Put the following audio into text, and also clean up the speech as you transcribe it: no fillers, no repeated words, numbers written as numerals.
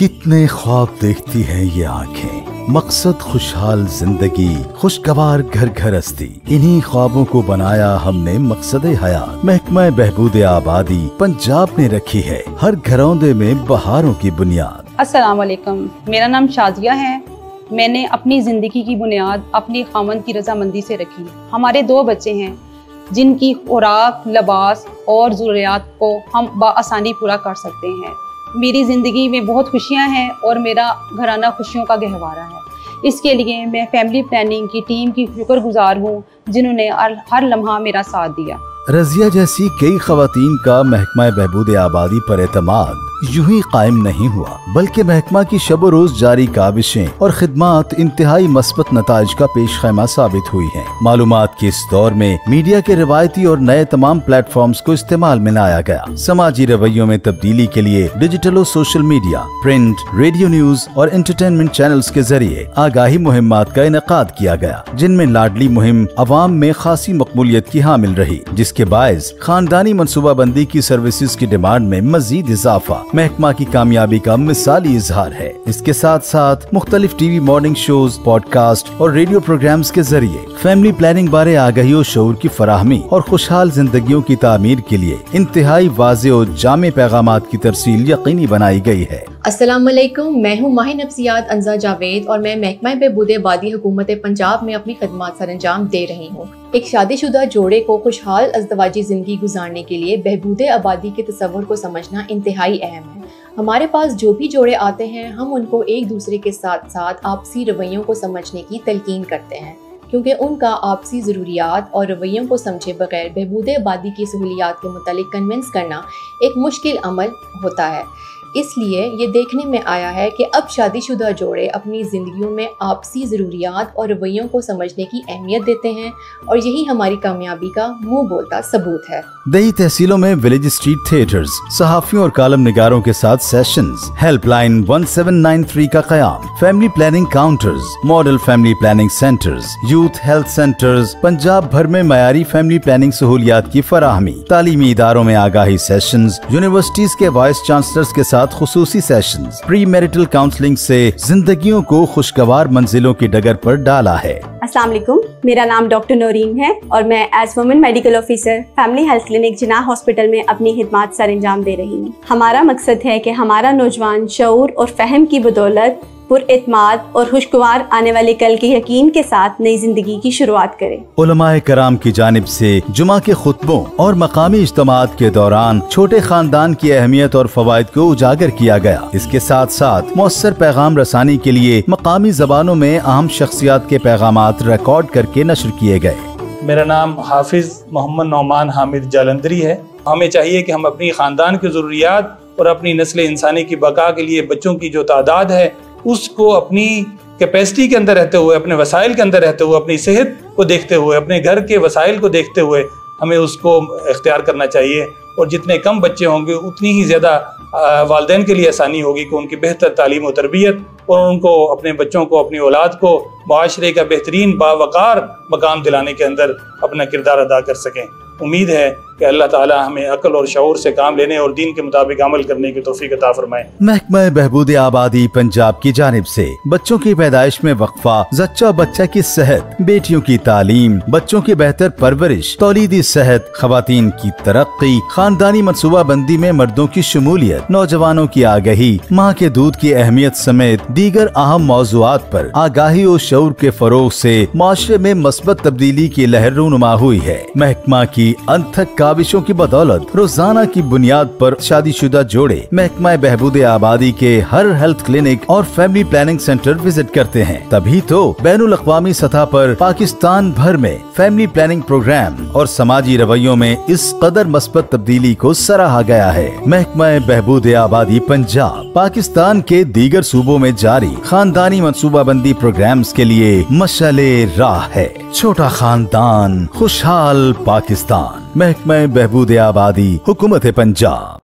कितने ख्वाब देखती हैं ये आंखें, मकसद खुशहाल जिंदगी, खुशगवार घर घर हस्ती। इन्हीं ख्वाबों को बनाया हमने मकसद हयात। महकमा बहबूद आबादी पंजाब ने रखी है हर घरौंदे में बहारों की बुनियाद। अस्सलाम वालेकुम, मेरा नाम शाजिया है। मैंने अपनी ज़िंदगी की बुनियाद अपनी खामन की रजामंदी से रखी। हमारे 2 बच्चे हैं जिनकी खुराक, लिबास और ज़रूरियात को हम बआसानी पूरा कर सकते हैं। मेरी ज़िंदगी में बहुत खुशियां हैं और मेरा घराना खुशियों का गहवारा है। इसके लिए मैं फैमिली प्लानिंग की टीम की शुक्रगुजार हूँ जिन्होंने हर लम्हा मेरा साथ दिया। रज़िया जैसी कई खवातीन का महकमा बहबूद आबादी पर एतमाद यूं ही कायम नहीं हुआ, बल्कि महकमा की शब रोज जारी काविशें और खिदमात इंतहाई मस्बत नताइज का पेश खैमा साबित हुई हैं। मालूमात के इस दौर में मीडिया के रिवायती और नए तमाम प्लेटफॉर्म्स को इस्तेमाल में लाया गया। समाजी रवैयों में तब्दीली के लिए डिजिटल और social media, print, radio, news और एंटरटेनमेंट चैनल्स के जरिए आगाही मुहिम्मात का इनेकाद किया गया, जिनमें लाडली मुहिम अवाम में खासी मकबूलियत की हामिल रही, जिसके बायस खानदानी मनसूबाबंदी की सर्विसेज की डिमांड में मजीद इजाफा महकमा की कामयाबी का मिसाली इजहार है। इसके साथ साथ मुख्तलिफ टीवी मॉर्निंग शोज, पॉडकास्ट और रेडियो प्रोग्राम्स के जरिए फैमिली प्लानिंग बारे आगाही और शऊर की फराहमी और खुशहाल जिंदगियों की तामीर के लिए इंतहाई वाज़े और जामे पैगामात की तरसील यकीनी बनाई गई है। अस्सलाम वालेकुम, मैं हूँ माहिर नफ्सियात अंजा जावेद और मैं महकमा बहबूद आबादी हुकूमत पंजाब में अपनी खदमात सरअंजाम दे रही हूँ। एक शादीशुदा जोड़े को खुशहाल अज़दवाजी जिंदगी गुजारने के लिए बहबूद आबादी के तसव्वुर को समझना इंतहाई अहम है। हमारे पास जो भी जोड़े आते हैं, हम उनको एक दूसरे के साथ साथ आपसी रवैयों को समझने की तलकीन करते हैं, क्योंकि उनका आपसी ज़रूरियात और रवैयों को समझे बगैर बहबूद आबादी की सहूलियात के मुतालिक कन्विंस करना एक मुश्किल अमल होता है। इसलिए ये देखने में आया है कि अब शादीशुदा जोड़े अपनी ज़िंदगियों में आपसी ज़रूरियात और रवैयों को समझने की अहमियत देते हैं, और यही हमारी कामयाबी का मुंह बोलता सबूत है। दही तहसीलों में विलेज स्ट्रीट थिएटर्स, सहाफियों और कालम निगारों के साथ सेशंस, हेल्पलाइन 1793 का क़याम, family planning counters, model family planning centres, youth health centres, Punjab भर में मयारी फैमिली प्लानिंग सहूलियात की फराहमी, तालीमी इदारों में आगाही सेशंस, यूनिवर्सिटीज के वाइस चांसलर्स के साथ खुसूसी सेशंस, प्री मैरिटल काउंसलिंग से जिंदगियों को खुशगवार मंजिलों की डगर पर डाला है। अस्सलाम वालेकुम, मेरा नाम डॉक्टर नौरीन है और मैं as women medical officer family health clinic Jinnah hospital में अपनी खिदमात सरअंजाम दे रही हूँ। हमारा मकसद है कि हमारा नौजवान शऊर और फहम की बदौलत पुरएतमाद और खुशगवार आने वाले कल के यकीन के साथ नई जिंदगी की शुरुआत करे। उलमाए कराम की जानिब से जुमा के खुतबों और मकामी इज्तिमात के दौरान छोटे खानदान की अहमियत और फवाइद को उजागर किया गया। इसके साथ साथ मौसर पैगाम रसानी के लिए मकामी जबानों में अहम शख्सियात के पैगामात रिकॉर्ड करके नशर किए गए। मेरा नाम हाफिज मोहम्मद नौमान हामिद जालंधरी है। हमें चाहिए कि हम अपनी खानदान की ज़रूरियात और अपनी नस्ल इंसानी की बका के लिए बच्चों की जो तादाद है उसको अपनी कैपेसिटी के अंदर रहते हुए, अपने वसाइल के अंदर रहते हुए, अपनी सेहत को देखते हुए, अपने घर के वसाइल को देखते हुए हमें उसको इख्तियार करना चाहिए। और जितने कम बच्चे होंगे उतनी ही ज़्यादा वालिदैन के लिए आसानी होगी कि उनकी बेहतर तालीम और तरबियत और उनको अपने बच्चों को, अपनी औलाद को माशरे का बेहतरीन बावकार मकाम दिलाने के अंदर अपना किरदार अदा कर सकें। उम्मीद है कि अल्लाह ताला हमें अक्ल और शऊर से काम लेने और दीन के मुताबिक अमल करने की तौफीक अता फरमाए। महकमा बहबूद आबादी पंजाब की जानिब से बच्चों की पैदाइश में वक्फा, जच्चा बच्चा की सेहत, बेटियों की तालीम, बच्चों की बेहतर परवरिश, तौलीदी सेहत, खवातीन की तरक्की, खानदानी मनसूबाबंदी में मर्दों की शमूलियत, नौजवानों की आगाही, माँ के दूध की अहमियत समेत दीगर अहम मौज़ूआत पर आगाही और शऊर के फरोग से माशरे में मस्बत तब्दीली की लहर रूनुमा हुई है। महकमा की अनथक काविशों की बदौलत रोजाना की बुनियाद पर शादीशुदा जोड़े महकमा बहबूद आबादी के हर हेल्थ क्लिनिक और फैमिली प्लानिंग सेंटर विजिट करते हैं। तभी तो बैनुल अक़वामी सतह पर पाकिस्तान भर में फैमिली प्लानिंग प्रोग्राम और समाजी रवैयों में इस कदर मस्बत तब्दीली को सराहा गया है। महकमा बहबूद आबादी पंजाब पाकिस्तान के दीगर सूबों में जारी खानदानी मनसूबाबंदी प्रोग्राम्स के लिए मशाले राह है। छोटा खानदान, खुशहाल पाकिस्तान। महकमा बहबूद आबादी हुकूमत पंजाब।